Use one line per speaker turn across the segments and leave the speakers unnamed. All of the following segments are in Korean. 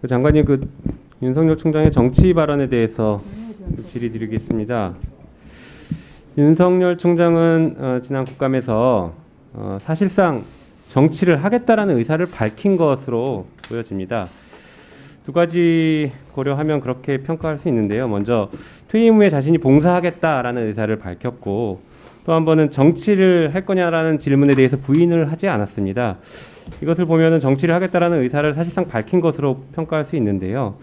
장관님, 윤석열 총장의 정치 발언에 대해서 질의드리겠습니다. 윤석열 총장은 지난 국감에서 사실상 정치를 하겠다라는 의사를 밝힌 것으로 보여집니다. 두 가지 고려하면 그렇게 평가할 수 있는데요. 먼저 퇴임 후에 자신이 봉사하겠다라는 의사를 밝혔고, 또 한 번은 정치를 할 거냐라는 질문에 대해서 부인을 하지 않았습니다. 이것을 보면은 정치를 하겠다라는 의사를 사실상 밝힌 것으로 평가할 수 있는데요.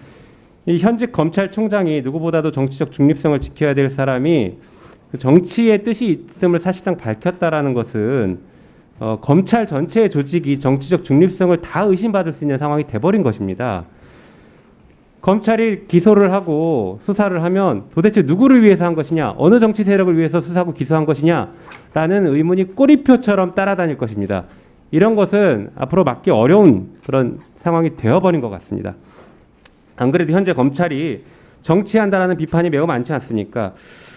이 현직 검찰총장이 누구보다도 정치적 중립성을 지켜야 될 사람이 그 정치의 뜻이 있음을 사실상 밝혔다라는 것은 검찰 전체의 조직이 정치적 중립성을 다 의심받을 수 있는 상황이 돼버린 것입니다. 검찰이 기소를 하고 수사를 하면 도대체 누구를 위해서 한 것이냐, 어느 정치 세력을 위해서 수사하고 기소한 것이냐라는 의문이 꼬리표처럼 따라다닐 것입니다. 이런 것은 앞으로 막기 어려운 그런 상황이 되어버린 것 같습니다. 안 그래도 현재 검찰이 정치한다라는 비판이 매우 많지 않습니까?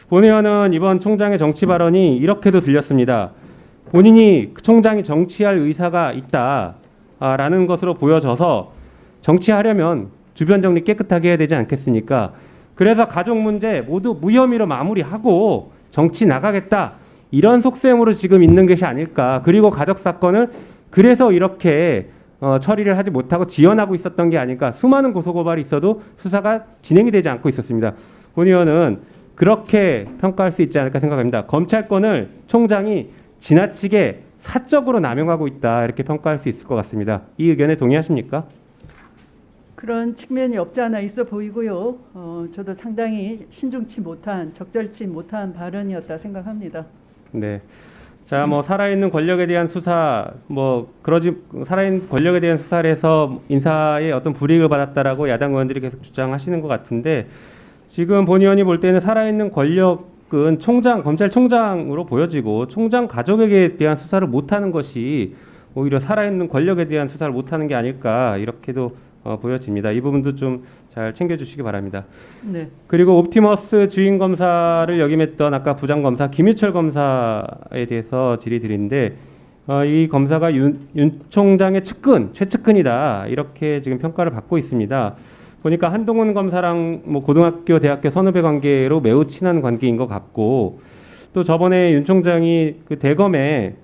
본 의원은 이번 총장의 정치 발언이 이렇게도 들렸습니다. 본인이 총장이 정치할 의사가 있다라는 것으로 보여져서 정치하려면 주변 정리 깨끗하게 해야 되지 않겠습니까? 그래서 가족 문제 모두 무혐의로 마무리하고 정치 나가겠다, 이런 속셈으로 지금 있는 것이 아닐까. 그리고 가족 사건을 그래서 이렇게 처리를 하지 못하고 지연하고 있었던 게 아닐까. 수많은 고소고발이 있어도 수사가 진행이 되지 않고 있었습니다. 본 의원은 그렇게 평가할 수 있지 않을까 생각합니다. 검찰권을 총장이 지나치게 사적으로 남용하고 있다, 이렇게 평가할 수 있을 것 같습니다. 이 의견에 동의하십니까?
그런 측면이 없지 않아 있어 보이고요. 저도 상당히 신중치 못한, 적절치 못한 발언이었다 생각합니다.
네. 자, 살아있는 권력에 대한 수사, 살아있는 권력에 대한 수사를 해서 인사에 어떤 불이익을 받았다라고 야당 의원들이 계속 주장하시는 것 같은데, 지금 본 의원이 볼 때는 살아있는 권력은 검찰총장으로 보여지고, 총장 가족에게 대한 수사를 못하는 것이 오히려 살아있는 권력에 대한 수사를 못하는 게 아닐까, 이렇게도 보여집니다. 이 부분도 좀 잘 챙겨주시기 바랍니다.
네.
그리고 옵티머스 주임 검사를 역임했던 아까 부장 검사 김유철 검사에 대해서 질의드리는데, 이 검사가 윤 총장의 최측근이다, 이렇게 지금 평가를 받고 있습니다. 보니까 한동훈 검사랑 고등학교, 대학교 선후배 관계로 매우 친한 관계인 것 같고, 또 저번에 윤 총장이 그 대검에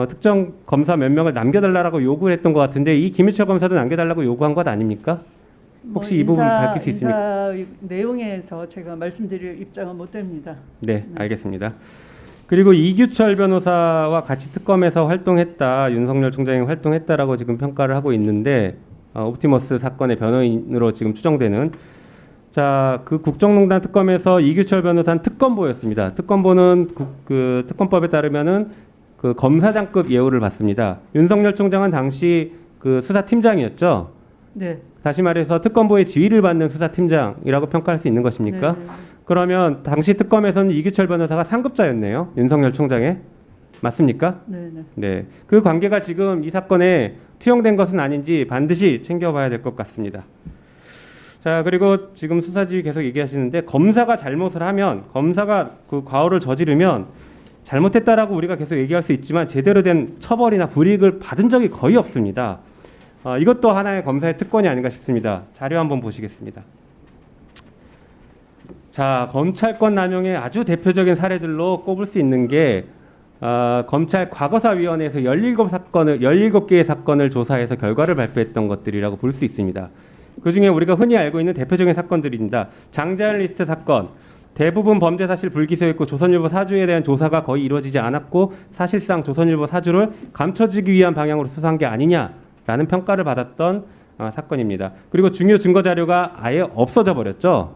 특정 검사 몇 명을 남겨달라고 요구를 했던 것 같은데, 이 김유철 검사도 남겨달라고 요구한 것 아닙니까? 혹시 이 부분 밝힐 수 있습니까?
인사 내용에서 제가 말씀드릴 입장은 못 됩니다.
네, 알겠습니다. 그리고 이규철 변호사와 같이 특검에서 활동했다, 윤석열 총장이 활동했다라고 지금 평가를 하고 있는데, 옵티머스 사건의 변호인으로 지금 추정되는, 자, 그 국정농단 특검에서 이규철 변호사는 특검보였습니다. 특검보는 그 특검법에 따르면은 그 검사장급 예우를 받습니다. 윤석열 총장은 당시 그 수사팀장이었죠.
네.
다시 말해서 특검보의 지휘를 받는 수사팀장이라고 평가할 수 있는 것입니까?
네.
그러면 당시 특검에서는 이규철 변호사가 상급자였네요. 윤석열 총장의. 맞습니까?
네.
네. 그 관계가 지금 이 사건에 투영된 것은 아닌지 반드시 챙겨봐야 될 것 같습니다. 자, 그리고 지금 수사지휘 계속 얘기하시는데, 검사가 잘못을 하면, 검사가 그 과오를 저지르면 잘못했다라고 우리가 계속 얘기할 수 있지만 제대로 된 처벌이나 불이익을 받은 적이 거의 없습니다. 이것도 하나의 검사의 특권이 아닌가 싶습니다. 자료 한번 보시겠습니다. 자, 검찰권 남용의 아주 대표적인 사례들로 꼽을 수 있는 게 검찰 과거사위원회에서 17개의 사건을 조사해서 결과를 발표했던 것들이라고 볼 수 있습니다. 그중에 우리가 흔히 알고 있는 대표적인 사건들입니다. 장저널리스트 사건, 대부분 범죄 사실 불기소했고 조선일보 사주에 대한 조사가 거의 이루어지지 않았고, 사실상 조선일보 사주를 감춰주기 위한 방향으로 수사한 게 아니냐라는 평가를 받았던 사건입니다. 그리고 중요 증거 자료가 아예 없어져 버렸죠.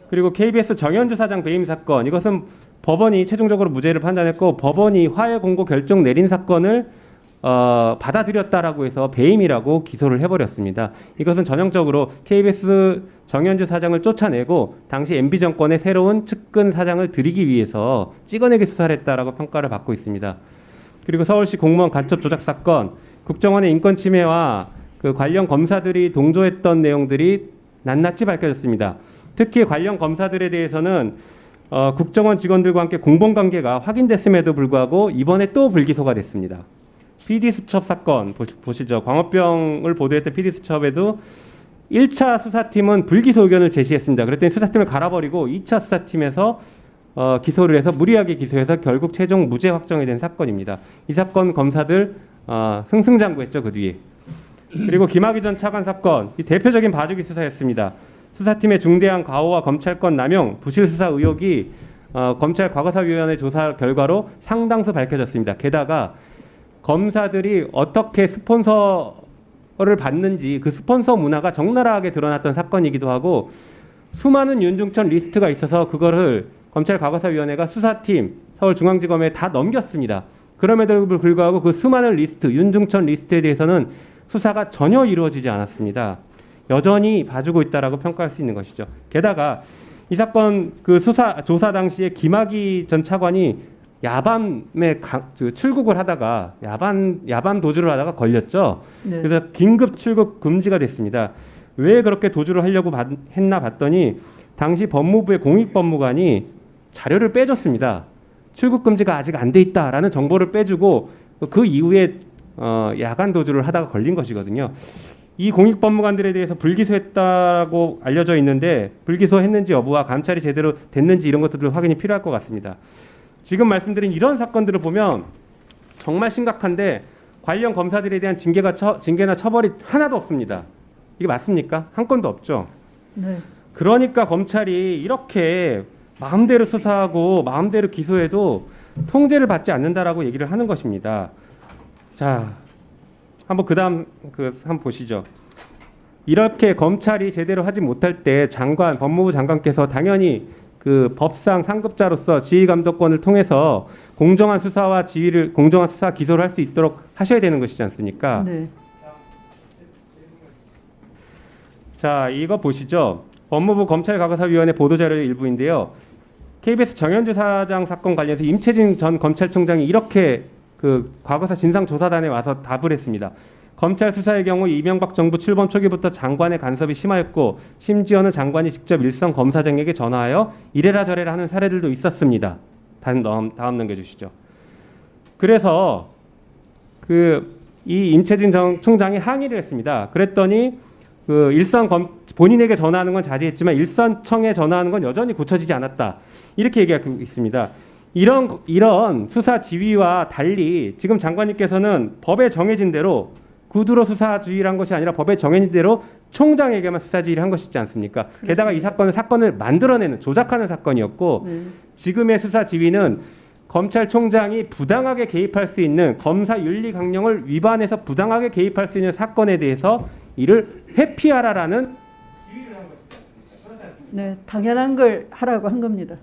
그리고 KBS 정현주 사장 배임 사건, 이것은 법원이 최종적으로 무죄를 판단했고, 법원이 화해 공고 결정 내린 사건을 받아들였다라고 해서 배임이라고 기소를 해버렸습니다. 이것은 전형적으로 KBS 정현주 사장을 쫓아내고 당시 MB 정권의 새로운 측근 사장을 들이기 위해서 찍어내기 수사를 했다라고 평가를 받고 있습니다. 그리고 서울시 공무원 간첩 조작 사건, 국정원의 인권 침해와 그 관련 검사들이 동조했던 내용들이 낱낱이 밝혀졌습니다. 특히 관련 검사들에 대해서는 국정원 직원들과 함께 공범관계가 확인됐음에도 불구하고 이번에 또 불기소가 됐습니다. PD수첩 사건 보시죠. 광우병을 보도했던 PD수첩에도 1차 수사팀은 불기소 의견을 제시했습니다. 그랬더니 수사팀을 갈아버리고 2차 수사팀에서 기소를 해서 무리하게 기소해서 결국 최종 무죄 확정이 된 사건입니다. 이 사건 검사들 승승장구했죠. 그 뒤에. 그리고 김학의 전 차관 사건, 이 대표적인 봐주기 수사였습니다. 수사팀의 중대한 과오와 검찰권 남용, 부실 수사 의혹이 검찰 과거사위원회 조사 결과로 상당수 밝혀졌습니다. 게다가 검사들이 어떻게 스폰서를 받는지 그 스폰서 문화가 적나라하게 드러났던 사건이기도 하고 수많은 윤중천 리스트가 있어서 그거를 검찰 과거사위원회가 수사팀, 서울중앙지검에 다 넘겼습니다. 그럼에도 불구하고 그 수많은 리스트, 윤중천 리스트에 대해서는 수사가 전혀 이루어지지 않았습니다. 여전히 봐주고 있다라고 평가할 수 있는 것이죠. 게다가 이 사건 그 조사 당시에 김학의 전 차관이 야밤에 출국을 하다가 야밤 도주를 하다가 걸렸죠.
네.
그래서 긴급 출국 금지가 됐습니다. 왜 그렇게 도주를 하려고 했나 봤더니 당시 법무부의 공익법무관이 자료를 빼줬습니다. 출국 금지가 아직 안 돼 있다라는 정보를 빼주고 그 이후에 야간 도주를 하다가 걸린 것이거든요. 이 공익법무관들에 대해서 불기소했다고 알려져 있는데 불기소했는지 여부와 감찰이 제대로 됐는지 이런 것들을 확인이 필요할 것 같습니다. 지금 말씀드린 이런 사건들을 보면 정말 심각한데 관련 검사들에 대한 징계나 처벌이 하나도 없습니다. 이게 맞습니까? 한 건도 없죠.
네.
그러니까 검찰이 이렇게 마음대로 수사하고 마음대로 기소해도 통제를 받지 않는다라고 얘기를 하는 것입니다. 자, 한번 그다음 한번 보시죠. 이렇게 검찰이 제대로 하지 못할 때 법무부 장관께서 당연히 그 법상 상급자로서 지휘감독권을 통해서 공정한 수사 기소를 할 수 있도록 하셔야 되는 것이지 않습니까?
네.
자, 이거 보시죠. 법무부 검찰과거사위원회 보도자료의 일부인데요. KBS 정현주 사장 사건 관련해서 임채진 전 검찰총장이 이렇게 그 과거사 진상조사단에 와서 답을 했습니다. 검찰 수사의 경우 이명박 정부 출범 초기부터 장관의 간섭이 심하였고 심지어는 장관이 직접 일선 검사장에게 전화하여 이래라 저래라 하는 사례들도 있었습니다. 다음 넘겨주시죠. 그래서 이 임채진 전 총장이 항의를 했습니다. 그랬더니 본인에게 전화하는 건 자제했지만 일선청에 전화하는 건 여전히 고쳐지지 않았다. 이렇게 얘기하고 있습니다. 이런 수사 지휘와 달리 지금 장관님께서는 법에 정해진 대로 구두로 수사 지휘를 한 것이 아니라 법에 정해진 대로 총장에게만 수사 지휘를 한 것이지 않습니까? 그렇습니다. 게다가 이 사건을 만들어내는 조작하는 사건이었고 지금의 수사 지휘는 검찰총장이 부당하게 개입할 수 있는 검사 윤리 강령을 위반해서 부당하게 개입할 수 있는 사건에 대해서 이를 회피하라라는 지휘를 한 것이지 않습니까?
네, 당연한 걸 하라고 한 겁니다.